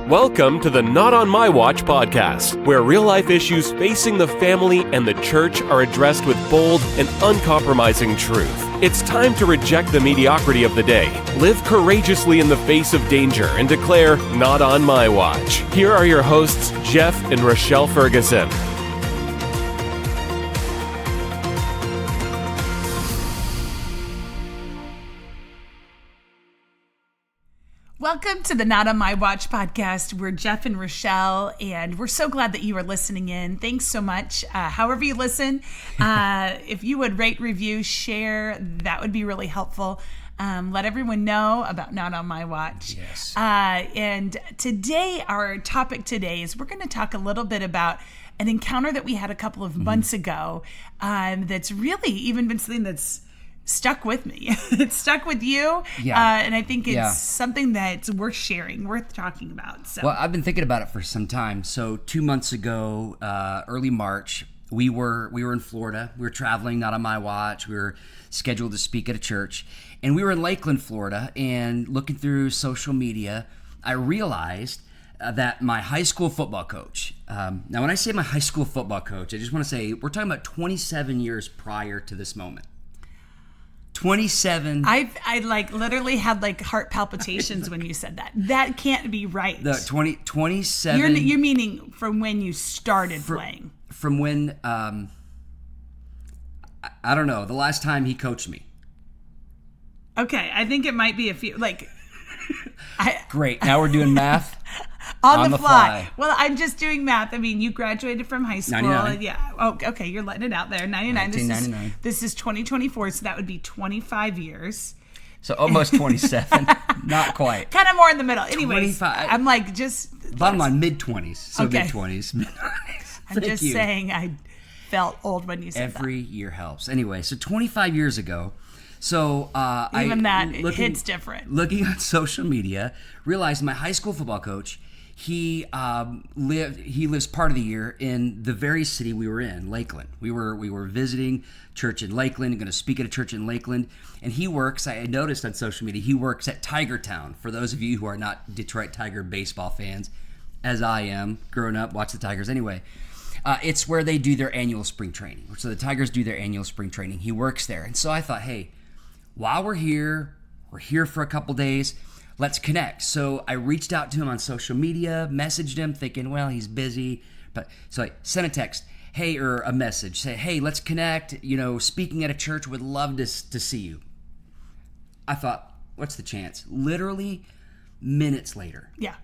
Welcome to the Not On My Watch podcast, where real-life issues facing the family and the church are addressed with bold and uncompromising truth. It's time to reject the mediocrity of the day, live courageously in the face of danger, and declare, Not On My Watch. Here are your hosts, Jeff and Rochelle Ferguson. Welcome to the Not On My Watch podcast. We're Jeff and Rochelle, and we're so glad that you are listening in. Thanks so much. However you listen, if you would rate, review, share, that would be really helpful. Let everyone know about Not On My Watch. Yes. And today, our topic today is we're going to talk a little bit about an encounter that we had a couple of months ago that's really even been something that's stuck with me. It's stuck with you. Yeah. And I think it's something that's worth sharing, worth talking about. So. Well, I've been thinking about it for some time. So 2 months ago, early March, we were in Florida. We were traveling, not on my watch. We were scheduled to speak at a church. And we were in Lakeland, Florida. And looking through social media, I realized that my high school football coach, now when I say my high school football coach, I just want to say we're talking about 27 years prior to this moment. 27. I like literally had like heart palpitations when you said that. That can't be right. The 27. You're meaning from when you started playing. From when, I don't know, the last time he coached me. Okay, I think it might be a few, like. Great, now we're doing math. On the fly. Well, I'm just doing math. I mean, you graduated from high school. 99. Yeah. Oh, okay. You're letting it out there. 99. 1999. This is 2024, so that would be 25 years. So almost 27. Not quite. Kind of more in the middle. Anyways, 25. I'm like just... Bottom line, mid-20s. So Okay. mid-20s. I'm just saying I felt old when you said that. Every year helps. Anyway, so 25 years ago, so it hits different. Looking on social media, realized my high school football coach, he lives part of the year in the very city we were in, Lakeland. We were visiting church in Lakeland, going to speak at a church in Lakeland, and he works, I noticed on social media, he works at Tiger Town. For those of you who are not Detroit Tiger baseball fans, as I am, growing up, watch the Tigers anyway. It's where they do their annual spring training. So the Tigers do their annual spring training. He works there. And so I thought, hey, while we're here for a couple days, let's connect. So I reached out to him on social media, messaged him thinking, well, he's busy. So I sent a text, or a message, say, hey, let's connect. Speaking at a church, would love to see you. I thought, what's the chance? Literally minutes later. Yeah.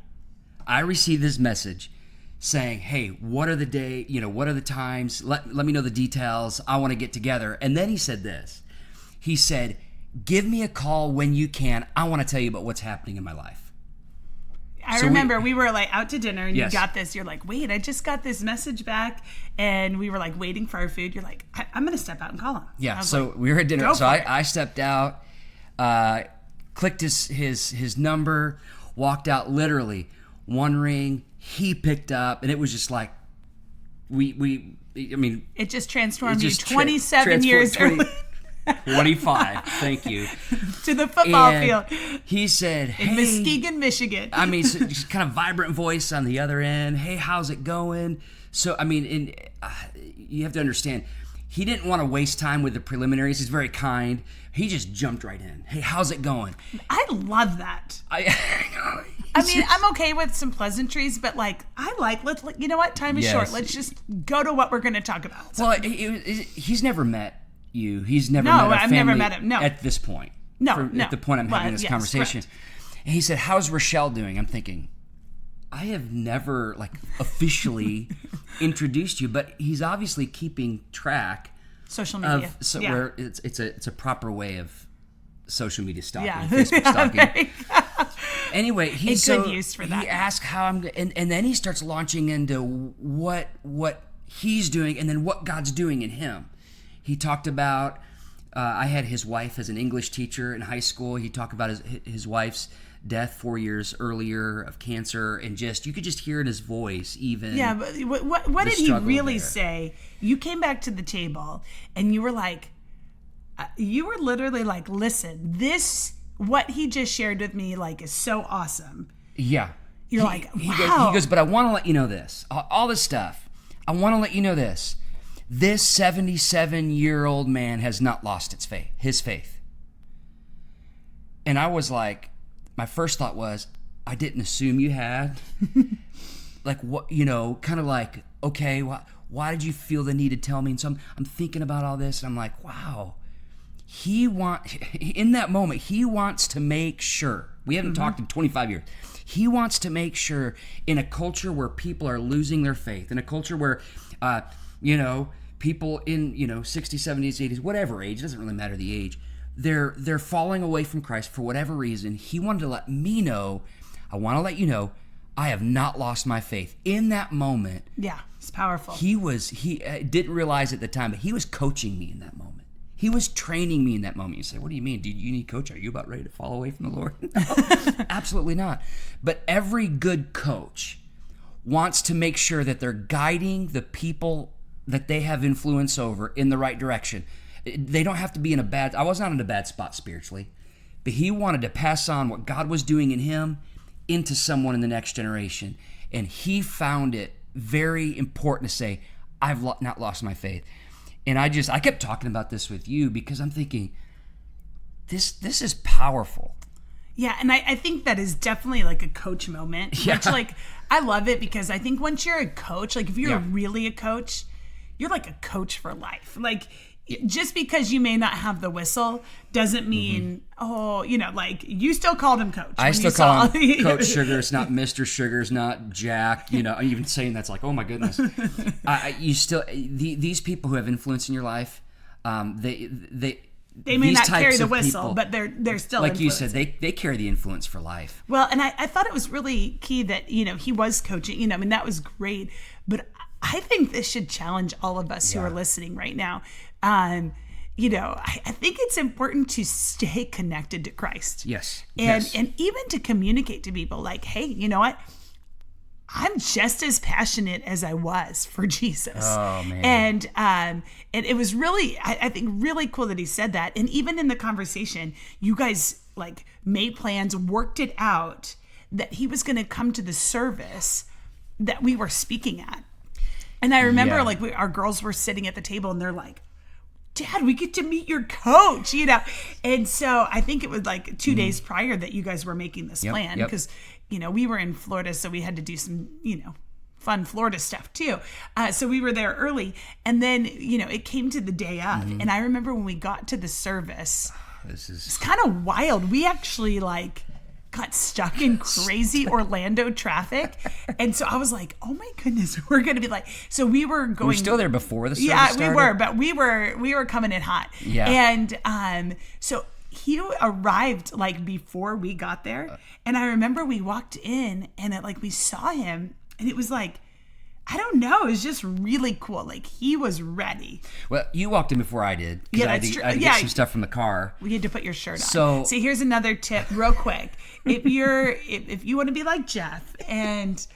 I received this message saying, hey, what are the times? Let me know the details. I want to get together. And then he said this. He said, give me a call when you can. I want to tell you about what's happening in my life. I remember we were like out to dinner and Yes. You got this. You're like, wait, I just got this message back. And we were like waiting for our food. You're like, I'm going to step out and call him. Yeah, so we were at dinner. So I stepped out, clicked his number, walked out literally. One ring, he picked up, and it was just like, it just transformed you just 27 years early. 25, thank you. To the football And field. He said, hey. In Muskegon, Michigan. So just kind of vibrant voice on the other end. Hey, how's it going? So, you have to understand, he didn't want to waste time with the preliminaries. He's very kind. He just jumped right in. Hey, how's it going? I love that. I'm okay with some pleasantries, but you know what? Time is short. Let's just go to what we're going to talk about. Well, he's never met you. He's never met a family I've never met him. No. At this point. No. At the point I'm having this conversation. Correct. And he said, how's Rochelle doing? I'm thinking, I have never officially introduced you, but he's obviously keeping track. Social media. Where it's a proper way of social media stalking, yeah. Facebook stalking. Anyway, he's good use for that. He asked how I'm, and then he starts launching into what he's doing, and then what God's doing in him. He talked about, I had his wife as an English teacher in high school. He talked about his wife's death 4 years earlier of cancer, and you could just hear in his voice even. Yeah, but what did he really say? You came back to the table, and you were like, you were literally like, listen, what he just shared with me is so awesome. Yeah. You're like, wow. He goes, but I want to let you know this. All this stuff. I want to let you know this. This 77-year-old man has not lost his faith. And I was like, my first thought was, I didn't assume you had. Like, what, kind of like, okay, why did you feel the need to tell me? And so I'm thinking about all this, and I'm like, wow. In that moment, he wants to make sure. We haven't talked in 25 years. He wants to make sure in a culture where people are losing their faith, in a culture where, people in, 60s, 70s, 80s, whatever age, doesn't really matter the age, they're falling away from Christ for whatever reason. He wanted to let me know, I want to let you know, I have not lost my faith. In that moment. Yeah, it's powerful. He didn't realize at the time, but he was coaching me in that moment. He was training me in that moment. You say, what do you mean? Do you need coach? Are you about ready to fall away from the Lord? No, absolutely not. But every good coach wants to make sure that they're guiding the people that they have influence over in the right direction. They don't have to be I was not in a bad spot spiritually, but he wanted to pass on what God was doing in him into someone in the next generation. And he found it very important to say, I've not lost my faith. And I kept talking about this with you because I'm thinking, this is powerful. Yeah, and I think that is definitely like a coach moment. Yeah. Which, I love it because I think once you're a coach, if you're really a coach, you're like a coach for life. Just because you may not have the whistle doesn't mean, you still called him coach. I still call him Coach Sugar. It's not Mr. Sugar. It's not Jack. Even saying that's like, oh my goodness. These people who have influence in your life, they may not carry the whistle, but they're still like you said, they carry the influence for life. Well, and I thought it was really key that, he was coaching, that was great. But I think this should challenge all of us who are listening right now. I think it's important to stay connected to Christ. Yes. And even to communicate to people like, hey, you know what? I'm just as passionate as I was for Jesus. Oh, man. And it was really, I think, really cool that he said that. And even in the conversation, you guys made plans, worked it out that he was going to come to the service that we were speaking at. And I remember our girls were sitting at the table and they're like, Dad, we get to meet your coach, And so I think it was 2 days prior that you guys were making this plan because, we were in Florida, so we had to do some, fun Florida stuff too. So we were there early. And then, it came to the day of. And I remember when we got to the service, it's kind of wild. We actually got stuck in crazy Orlando traffic. And so I was like, oh my goodness, we're going to be so we were going. We're still there before the service started? Yeah, we were, but we were coming in hot. Yeah. And so he arrived before we got there. And I remember we walked in and we saw him and it was I don't know. It was just really cool. He was ready. Well, you walked in before I did. Yeah, that's true. I had to get some stuff from the car. We had to put your shirt on. So, see, here's another tip, real quick. If you want to be like Jeff, and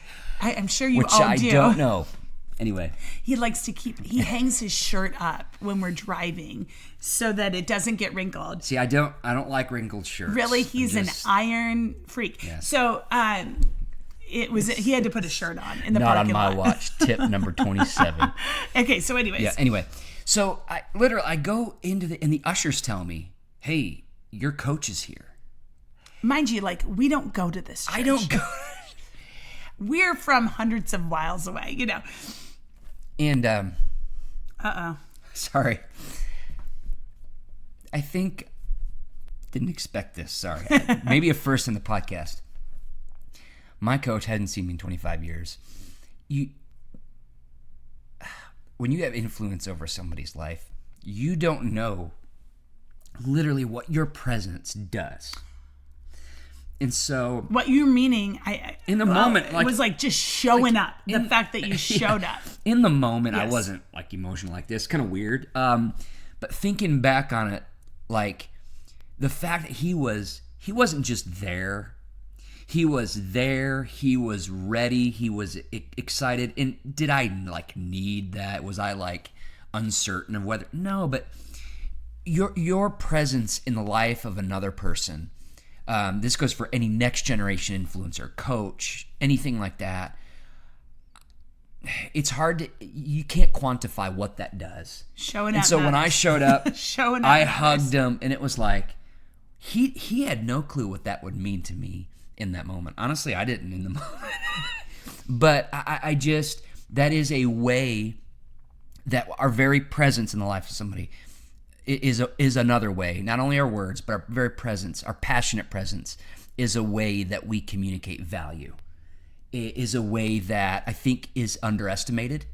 I'm sure you all do. Which I don't know. Anyway, he hangs his shirt up when we're driving so that it doesn't get wrinkled. See, I don't like wrinkled shirts. Really, he's an iron freak. Yes. So, he had to put a shirt on in the not parking on lot. my watch. Tip number 27. Okay, so anyways. Yeah. Anyway, so I go into and the ushers tell me, "Hey, your coach is here." Mind you, we don't go to this church. I don't go. We're from hundreds of miles away, And uh-oh. Sorry. I think didn't expect this. Sorry. Maybe a first in the podcast. My coach hadn't seen me in 25 years. When you have influence over somebody's life, you don't know literally what your presence does. And so, what you're meaning, in the moment, it was just showing up. The fact that you showed up. In the moment, yes. I wasn't emotional like this. Kind of weird. But thinking back on it, the fact that he wasn't just there. He was there. He was ready. He was excited. And did I need that? Was I uncertain of whether? No, but your presence in the life of another person this goes for any next generation influencer, coach, anything like that. It's hard to, you can't quantify what that does. Showing up. And so when I showed up, Showing up I matters. hugged him, and it was like, he had no clue what that would mean to me in that moment. Honestly, I didn't in the moment. But I just, that is a way that our very presence in the life of somebody is another way. Not only our words, but our very presence, our passionate presence, is a way that we communicate value. It is a way that I think is underestimated.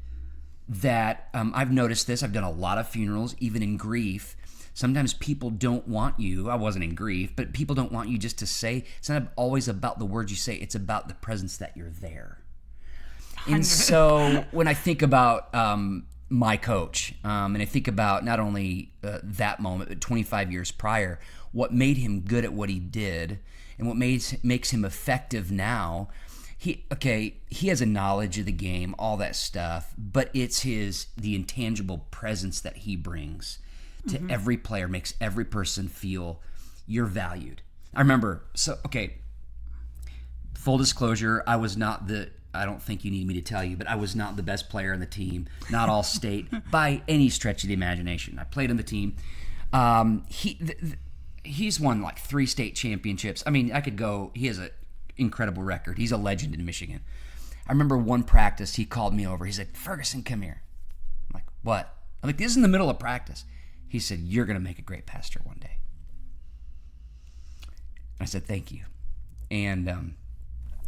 That I've noticed this. I've done a lot of funerals, even in grief. Sometimes people don't want you. I wasn't in grief, but people don't want you just to say. It's not always about the words you say. It's about the presence that you're there. And so when I think about my coach, and I think about not only that moment, but 25 years prior, what made him good at what he did, and what makes him effective now. He has a knowledge of the game, all that stuff, but it's the intangible presence that he brings to every player, makes every person feel you're valued. I remember, full disclosure, I don't think you need me to tell you, but I was not the best player on the team, not all state by any stretch of the imagination. I played on the team. He's won like 3 state championships. I mean, he has an incredible record. He's a legend in Michigan. I remember one practice, he called me over. He said, "Ferguson, come here." I'm like, "What?" I'm like, "This is in the middle of practice." He said, "You're going to make a great pastor one day." I said, "Thank you." And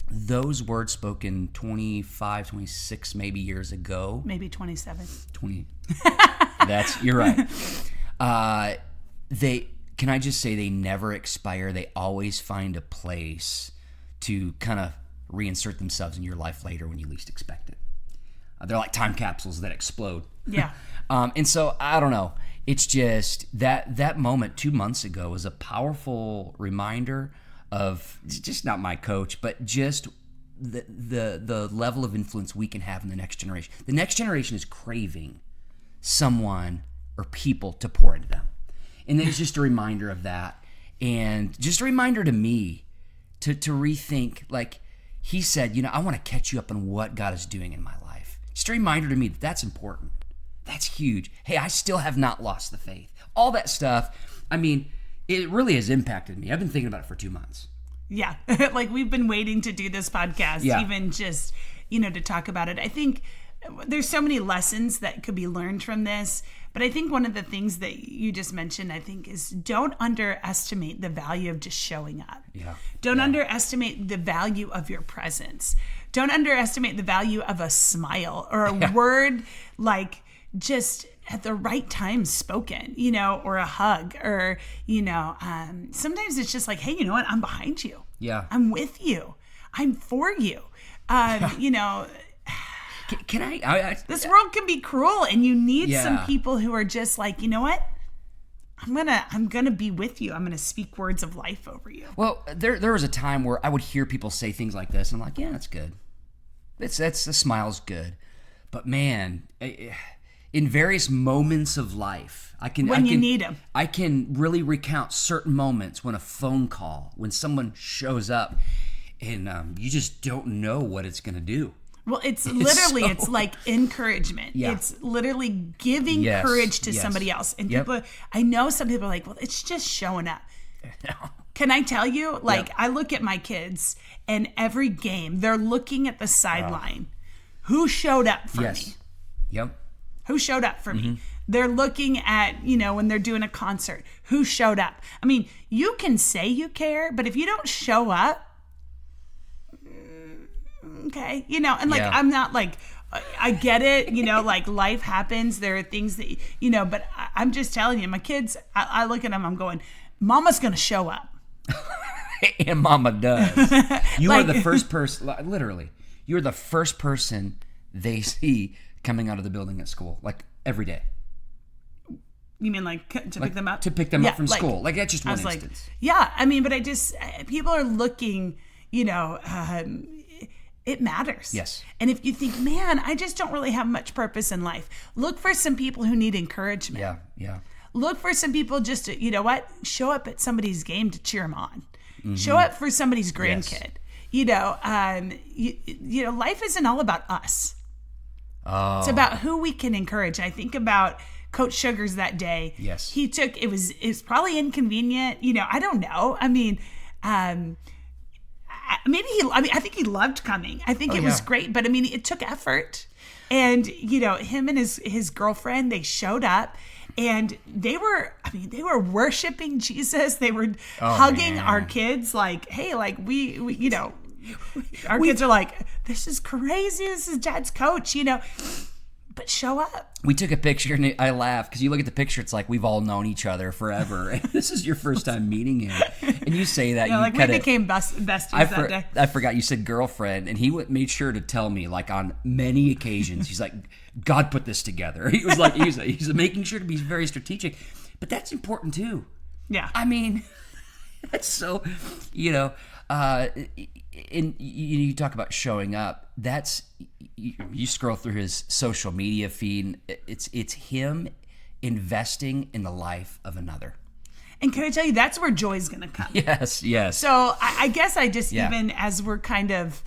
those words spoken 25, 26 maybe years ago. Maybe 27. 20. You're right. Can I just say they never expire. They always find a place to kind of reinsert themselves in your life later when you least expect it. They're like time capsules that explode. Yeah. And so I don't know. It's just that moment 2 months ago was a powerful reminder of just not my coach, but just the level of influence we can have in the next generation. The next generation is craving someone or people to pour into them. And it's just a reminder of that. And just a reminder to me to rethink, like he said, I want to catch you up on what God is doing in my life. Just a reminder to me that that's important. That's huge. Hey, I still have not lost the faith. All that stuff. I mean, it really has impacted me. I've been thinking about it for 2 months. Yeah. Like we've been waiting to do this podcast, even just, to talk about it. I think there's so many lessons that could be learned from this. But I think one of the things that you just mentioned, I think, is don't underestimate the value of just showing up. Yeah. Don't underestimate the value of your presence. Don't underestimate the value of a smile or a word like just at the right time spoken, or a hug, or, sometimes it's just like, hey, you know what? I'm behind you. Yeah. I'm with you. I'm for you. Can I this world can be cruel, and you need some people who are just like, you know what? I'm gonna be with you. I'm gonna speak words of life over you. Well, there was a time where I would hear people say things like this, and I'm like, yeah, that's good. The smile's good, but man, in various moments of life, you need them. I can really recount certain moments when a phone call, when someone shows up, and you just don't know what it's gonna do. Well, it's like encouragement. Yeah. It's literally giving courage to somebody else. And people, I know some people are like, well, it's just showing up. Can I tell you? I look at my kids, and every game, they're looking at the sideline. Who showed up for me? Yep. Who showed up for me? They're looking at, when they're doing a concert, who showed up? I mean, you can say you care, but if you don't show up, okay, I'm not like, I get it, like life happens. There are things that, but I'm just telling you, my kids, I look at them, I'm going, Mama's going to show up. And Mama does. You are the first person, literally, you're the first person they see coming out of the building at school, like every day. You mean to pick them up? To pick them up from school. Like that's just one instance. But people are looking, it matters. Yes. And if you think, man, I just don't really have much purpose in life, look for some people who need encouragement. Yeah. Look for some people just to, show up at somebody's game to cheer them on. Show up for somebody's grandkid. Yes. You know, life isn't all about us. Oh. It's about who we can encourage. I think about Coach Sugars that day. Yes. It was probably inconvenient. You know, I don't know. I mean, I think he loved coming. I think it was great, but I mean, it took effort. And, you know, him and his girlfriend, they showed up and they were worshiping Jesus. They were hugging our kids like, hey, like we you know, our kids are like, this is crazy. This is Dad's coach, you know. But show up. We took a picture and I laughed because you look at the picture, it's like we've all known each other forever. And this is your first time meeting him. And you say that. Yeah, like we became besties that day. I forgot you said girlfriend. And he made sure to tell me, like on many occasions, he's like, God put this together. He was like, he's making sure to be very strategic. But that's important too. Yeah. I mean, that's so, you know, you talk about showing up. That's, you scroll through his social media feed. It's him investing in the life of another. And can I tell you, that's where joy's going to come. Yes. So I guess even as we're kind of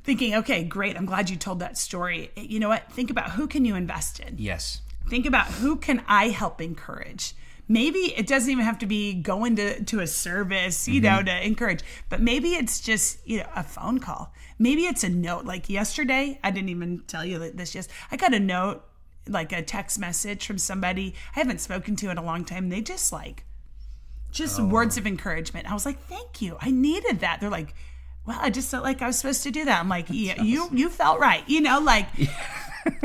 thinking, okay, great, I'm glad you told that story. You know what? Think about who can you invest in? Yes. Think about who can I help encourage? Maybe it doesn't even have to be going to a service, you know, to encourage. But maybe it's just, you know, a phone call. Maybe it's a note. Like yesterday, I didn't even tell you this. I got a note, like a text message from somebody I haven't spoken to in a long time. They just words of encouragement. I was like, thank you. I needed that. They're like, well, I just felt like I was supposed to do that. I'm like, yeah, you felt right, you know, like,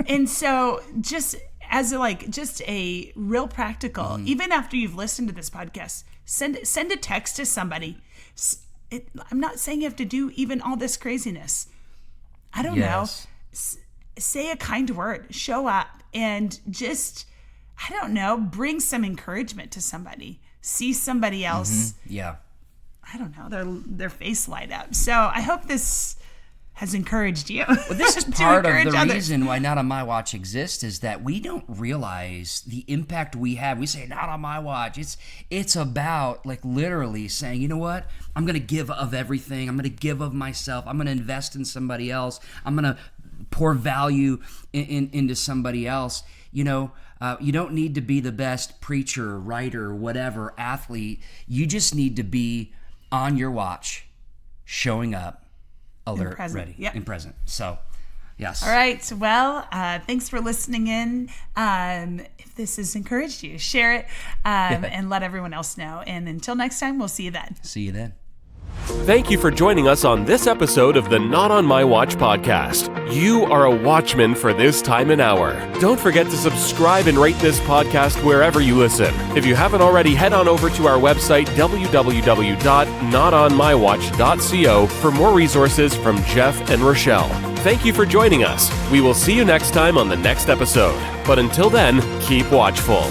and so just as a real practical, even after you've listened to this podcast, send a text to somebody. I'm not saying you have to do even all this craziness. I don't know. Say a kind word, show up, and just, I don't know, bring some encouragement to somebody. See somebody else. Yeah. I don't know, their face light up. So I hope this has encouraged you. Well, this is part of the others. reason why Not on My Watch exists, is that we don't realize the impact we have. We say, not on my watch. It's about like literally saying, you know what? I'm going to give of everything. I'm going to give of myself. I'm going to invest in somebody else. I'm going to pour value into somebody else. You know, you don't need to be the best preacher, writer, whatever, athlete. You just need to be on your watch, showing up, alert, ready, and present. So, yes. All right. Well, thanks for listening in. If this has encouraged you, share it and let everyone else know. And until next time, we'll see you then. See you then. Thank you for joining us on this episode of the Not on My Watch podcast. You are a watchman for this time and hour. Don't forget to subscribe and rate this podcast wherever you listen. If you haven't already, head on over to our website, www.notonmywatch.co, for more resources from Jeff and Rochelle. Thank you for joining us. We will see you next time on the next episode. But until then, keep watchful.